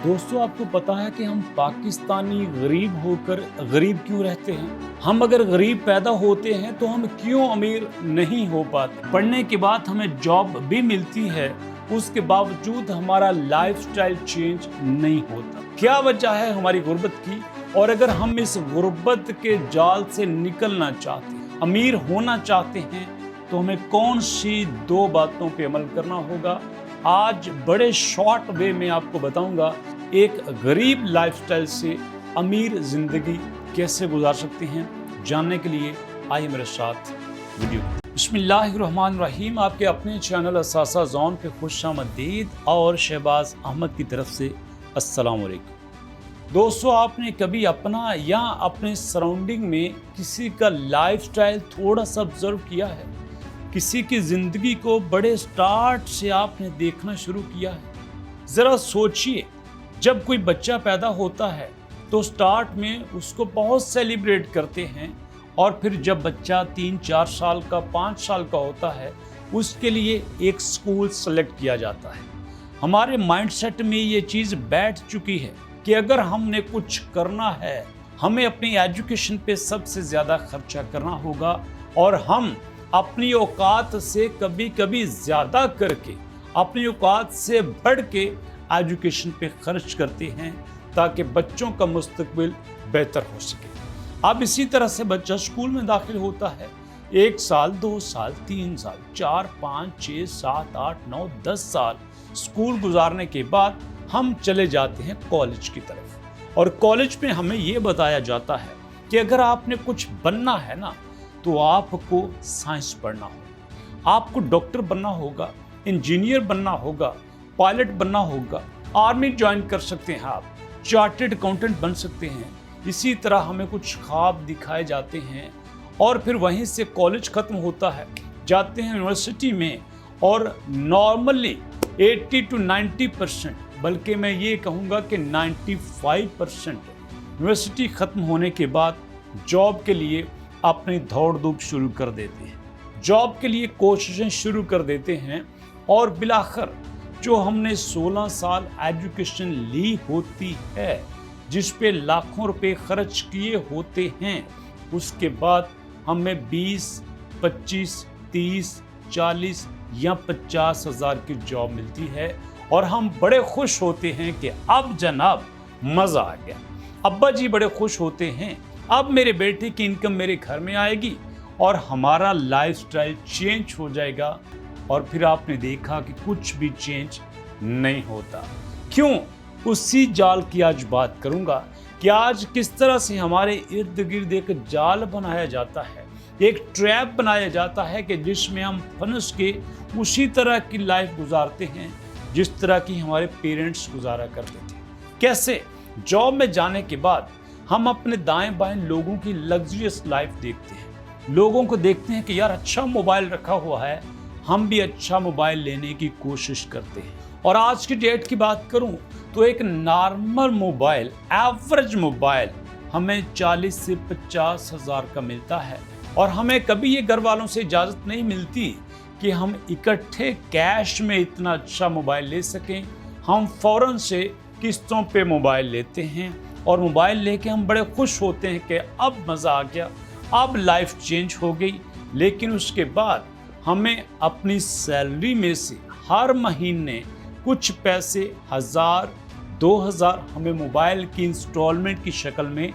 दोस्तों, आपको पता है कि हम पाकिस्तानी गरीब होकर गरीब क्यों रहते हैं? हम अगर गरीब पैदा होते हैं तो हम क्यों अमीर नहीं हो पाते? पढ़ने के बाद हमें जॉब भी मिलती है, उसके बावजूद हमारा लाइफस्टाइल चेंज नहीं होता। क्या वजह है हमारी गुर्बत की? और अगर हम इस गुर्बत के जाल से निकलना चाहते हैं, अमीर होना चाहते हैं, तो हमें कौन सी 2 बातों पे अमल करना होगा? आज बड़े शॉर्ट वे में आपको बताऊंगा एक गरीब लाइफस्टाइल से अमीर जिंदगी कैसे गुजार सकते हैं। जानने के लिए आइए मेरे साथ वीडियो। बिस्मिल्लाहिर्रहमानिर्रहीम। आपके अपने चैनल असासा जोन पे खुशामदीद और शहबाज अहमद की तरफ से अस्सलाम वालेकुम। दोस्तों, आपने कभी अपना या अपने सराउंडिंग में किसी का लाइफस्टाइल थोड़ा सा ऑब्जर्व किया है? किसी की ज़िंदगी को बड़े स्टार्ट से आपने देखना शुरू किया है? ज़रा सोचिए, जब कोई बच्चा पैदा होता है तो स्टार्ट में उसको बहुत सेलिब्रेट करते हैं, और फिर जब बच्चा 3-4 साल का 5 साल का होता है उसके लिए एक स्कूल सेलेक्ट किया जाता है। हमारे माइंडसेट में ये चीज़ बैठ चुकी है कि अगर हमने कुछ करना है, हमें अपनी एजुकेशन पे सबसे ज़्यादा खर्चा करना होगा, और हम अपनी औकात से कभी कभी ज़्यादा करके, अपनी औकात से बढ़ के एजुकेशन पे खर्च करते हैं ताकि बच्चों का मुस्तकबिल बेहतर हो सके। अब इसी तरह से बच्चा स्कूल में दाखिल होता है, 1 साल, 2 साल, 3 साल, 4, 5, 6, 7, 8, 9, 10 साल स्कूल गुजारने के बाद हम चले जाते हैं कॉलेज की तरफ। और कॉलेज में हमें ये बताया जाता है कि अगर आपने कुछ बनना है ना, तो आपको साइंस पढ़ना होगा, आपको डॉक्टर बनना होगा, इंजीनियर बनना होगा, पायलट बनना होगा, आर्मी ज्वाइन कर सकते हैं, आप चार्टर्ड अकाउंटेंट बन सकते हैं। इसी तरह हमें कुछ ख्वाब दिखाए जाते हैं, और फिर वहीं से कॉलेज ख़त्म होता है, जाते हैं यूनिवर्सिटी में, और नॉर्मली 80 to 90%, बल्कि मैं ये कहूँगा कि 95% यूनिवर्सिटी ख़त्म होने के बाद जॉब के लिए अपनी दौड़ धूप शुरू कर देते हैं, जॉब के लिए कोशिशें शुरू कर देते हैं, और बिलाखिर जो हमने 16 साल एजुकेशन ली होती है, जिस पे लाखों रुपए खर्च किए होते हैं, उसके बाद हमें 20, 25, 30, 40 या 50 हज़ार की जॉब मिलती है, और हम बड़े खुश होते हैं कि अब जनाब मज़ा आ गया। अब्बा जी बड़े खुश होते हैं, अब मेरे बेटे की इनकम मेरे घर में आएगी और हमारा लाइफस्टाइल चेंज हो जाएगा। और फिर आपने देखा कि कुछ भी चेंज नहीं होता। क्यों? उसी जाल की आज बात करूंगा कि आज किस तरह से हमारे इर्द गिर्द एक जाल बनाया जाता है, एक ट्रैप बनाया जाता है कि जिसमें हम फंस के उसी तरह की लाइफ गुजारते हैं जिस तरह की हमारे पेरेंट्स गुजारा करते थे। कैसे? जॉब में जाने के बाद हम अपने दाएं बाएं लोगों की लग्जरियस लाइफ देखते हैं, लोगों को देखते हैं कि यार अच्छा मोबाइल रखा हुआ है, हम भी अच्छा मोबाइल लेने की कोशिश करते हैं। और आज की डेट की बात करूं तो एक नॉर्मल मोबाइल, एवरेज मोबाइल हमें 40 से 50 हज़ार का मिलता है, और हमें कभी ये घर वालों से इजाज़त नहीं मिलती कि हम इकट्ठे कैश में इतना अच्छा मोबाइल ले सकें। हम फ़ौरन से किस्तों पे मोबाइल लेते हैं, और मोबाइल लेके हम बड़े खुश होते हैं कि अब मज़ा आ गया, अब लाइफ चेंज हो गई। लेकिन उसके बाद हमें अपनी सैलरी में से हर महीने कुछ पैसे 1000, 2000 हमें मोबाइल की इंस्टॉलमेंट की शक्ल में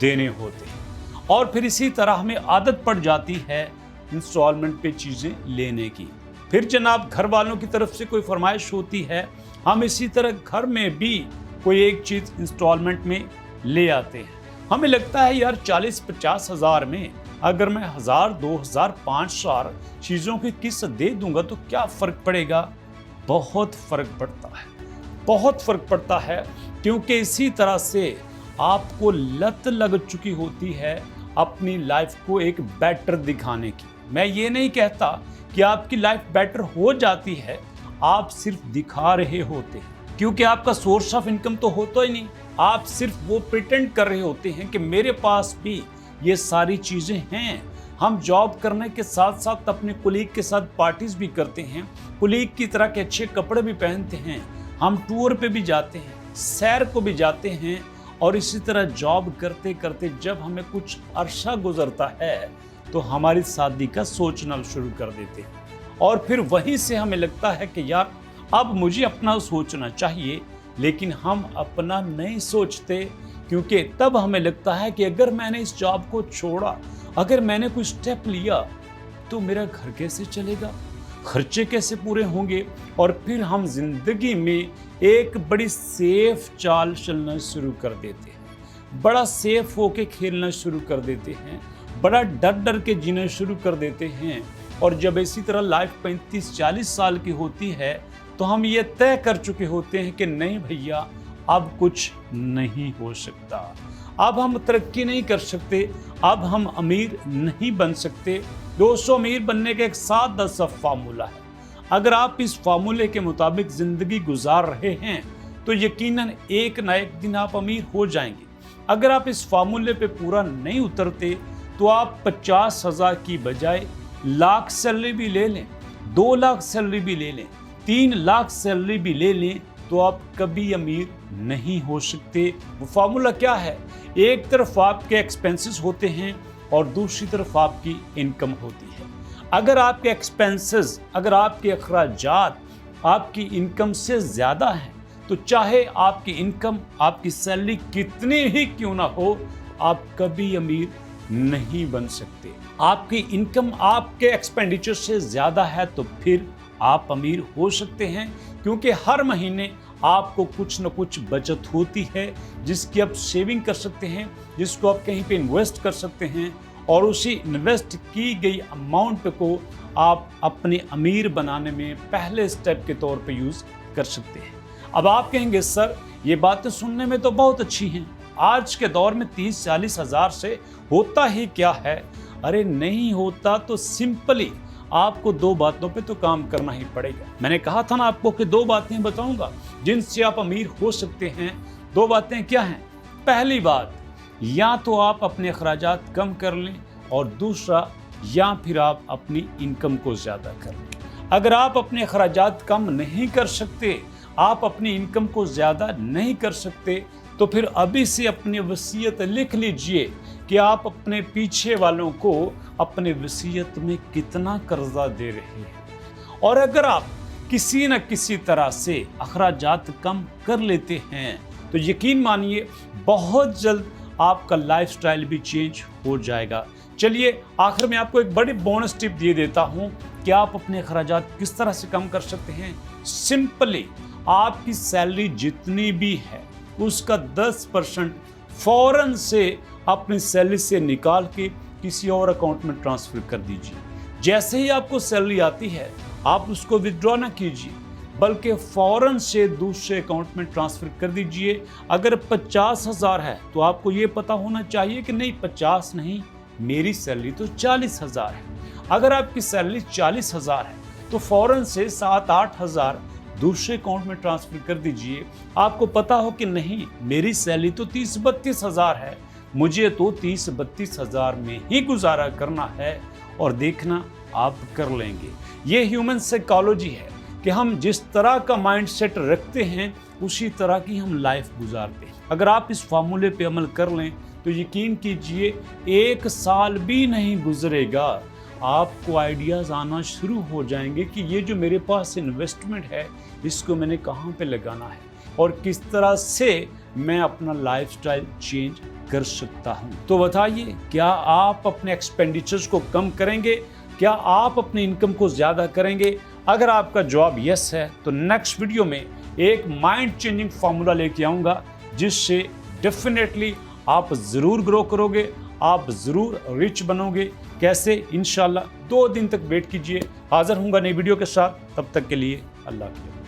देने होते हैं, और फिर इसी तरह हमें आदत पड़ जाती है इंस्टॉलमेंट पे चीज़ें लेने की। फिर जनाब घर वालों की तरफ से कोई फरमाइश होती है, हम इसी तरह घर में भी कोई एक चीज़ इंस्टॉलमेंट में ले आते हैं। हमें लगता है यार 40-50 हज़ार में अगर मैं 1000, 2000, 5000 चीज़ों की किस्त दे दूंगा तो क्या फ़र्क पड़ेगा? बहुत फ़र्क पड़ता है, बहुत फ़र्क पड़ता है, क्योंकि इसी तरह से आपको लत लग चुकी होती है अपनी लाइफ को एक बेटर दिखाने की। मैं ये नहीं कहता कि आपकी लाइफ बेटर हो जाती है, आप सिर्फ दिखा रहे होते हैं, क्योंकि आपका सोर्स ऑफ इनकम तो होता ही नहीं। आप सिर्फ वो प्रिटेंड कर रहे होते हैं कि मेरे पास भी ये सारी चीज़ें हैं। हम जॉब करने के साथ साथ अपने कुलीग के साथ पार्टीज भी करते हैं, कुलीग की तरह के अच्छे कपड़े भी पहनते हैं, हम टूर पे भी जाते हैं, सैर को भी जाते हैं और इसी तरह जॉब करते करते जब हमें कुछ अरसा गुजरता है तो हमारी शादी का सोचना शुरू कर देते हैं और फिर वहीं से हमें लगता है कि यार अब मुझे अपना सोचना चाहिए, लेकिन हम अपना नहीं सोचते क्योंकि तब हमें लगता है कि अगर मैंने इस जॉब को छोड़ा, अगर मैंने कोई स्टेप लिया तो मेरा घर कैसे चलेगा, खर्चे कैसे पूरे होंगे। और फिर हम जिंदगी में एक बड़ी सेफ चाल चलना शुरू कर देते हैं, बड़ा सेफ होके खेलना शुरू कर देते हैं, बड़ा डर डर के जीना शुरू कर देते हैं। और जब इसी तरह लाइफ 35-40 साल की होती है तो हम ये तय कर चुके होते हैं कि नहीं भैया अब कुछ नहीं हो सकता, अब हम तरक्की नहीं कर सकते, अब हम अमीर नहीं बन सकते। दोस्तों, अमीर बनने का एक सादा सा फार्मूला है। अगर आप इस फार्मूले के मुताबिक जिंदगी गुजार रहे हैं तो यकीनन एक ना एक दिन आप अमीर हो जाएंगे। अगर आप इस फार्मूले पे पूरा नहीं उतरते तो आप 50,000 की बजाय लाख सैलरी भी ले लें, 2 लाख सैलरी भी ले लें, 3 लाख सैलरी भी ले लें, तो आप कभी अमीर नहीं हो सकते। वो फार्मूला क्या है? एक तरफ आपके एक्सपेंसेस होते हैं और दूसरी तरफ आपकी इनकम होती है। अगर आपके एक्सपेंसेस, अगर आपके अखराजात आपकी इनकम से ज़्यादा हैं तो चाहे आपकी इनकम, आपकी सैलरी कितनी ही क्यों ना हो, आप कभी अमीर नहीं बन सकते। आपकी इनकम आपके एक्सपेंडिचर से ज़्यादा है तो फिर आप अमीर हो सकते हैं, क्योंकि हर महीने आपको कुछ न कुछ बचत होती है जिसकी आप सेविंग कर सकते हैं, जिसको आप कहीं पे इन्वेस्ट कर सकते हैं और उसी इन्वेस्ट की गई अमाउंट को आप अपने अमीर बनाने में पहले स्टेप के तौर पे यूज़ कर सकते हैं। अब आप कहेंगे सर ये बातें सुनने में तो बहुत अच्छी हैं, आज के दौर में 30-40 हज़ार से होता ही क्या है? अरे नहीं होता तो सिंपली आपको 2 बातों पे तो काम करना ही पड़ेगा। मैंने कहा था ना आपको कि 2 बातें बताऊंगा जिनसे आप अमीर हो सकते हैं। 2 बातें क्या हैं? पहली बात, या तो आप अपने अखराजात कम कर लें और दूसरा, या फिर आप अपनी इनकम को ज़्यादा कर लें। अगर आप अपने अखराजात कम नहीं कर सकते, आप अपनी इनकम को ज़्यादा नहीं कर सकते, तो फिर अभी से अपनी वसीयत लिख लीजिए कि आप अपने पीछे वालों को अपने वसीयत में कितना कर्जा दे रहे हैं। और अगर आप किसी न किसी तरह से अखराजात कम कर लेते हैं तो यकीन मानिए बहुत जल्द आपका लाइफस्टाइल भी चेंज हो जाएगा। चलिए आखिर में आपको एक बड़ी बोनस टिप दे देता हूं कि आप अपने अखराजात किस तरह से कम कर सकते हैं। सिंपली आपकी सैलरी जितनी भी है उसका 10% फौरन से अपनी सैलरी से निकाल के किसी और अकाउंट में ट्रांसफर कर दीजिए। जैसे ही आपको सैलरी आती है आप उसको विथड्रॉ ना कीजिए, बल्कि फौरन से दूसरे अकाउंट में ट्रांसफर कर दीजिए। अगर 50,000 है तो आपको ये पता होना चाहिए कि नहीं 50 नहीं, मेरी सैलरी तो 40,000 है। अगर आपकी सैलरी 40,000 है तो फौरन से 7-8 हज़ार दूसरे अकाउंट में ट्रांसफर कर दीजिए। आपको पता हो कि नहीं मेरी सैलरी तो 30-32 हज़ार है, मुझे तो 30-32 हज़ार में ही गुजारा करना है, और देखना आप कर लेंगे। ये ह्यूमन साइकोलॉजी है कि हम जिस तरह का माइंडसेट रखते हैं उसी तरह की हम लाइफ गुजारते हैं। अगर आप इस फार्मूले पे अमल कर लें तो यकीन कीजिए 1 साल भी नहीं गुजरेगा, आपको आइडियाज़ आना शुरू हो जाएंगे कि ये जो मेरे पास इन्वेस्टमेंट है इसको मैंने कहाँ पे लगाना है और किस तरह से मैं अपना लाइफस्टाइल चेंज कर सकता हूँ। तो बताइए, क्या आप अपने एक्सपेंडिचर्स को कम करेंगे? क्या आप अपनी इनकम को ज़्यादा करेंगे? अगर आपका जवाब यस है तो नेक्स्ट वीडियो में एक माइंड चेंजिंग फार्मूला लेके आऊँगा जिससे डेफिनेटली आप ज़रूर ग्रो करोगे, आप ज़रूर रिच बनोगे। कैसे? इंशाल्लाह 2 दिन तक वेट कीजिए, हाज़िर होऊंगा नई वीडियो के साथ। तब तक के लिए अल्लाह हाफ़िज़।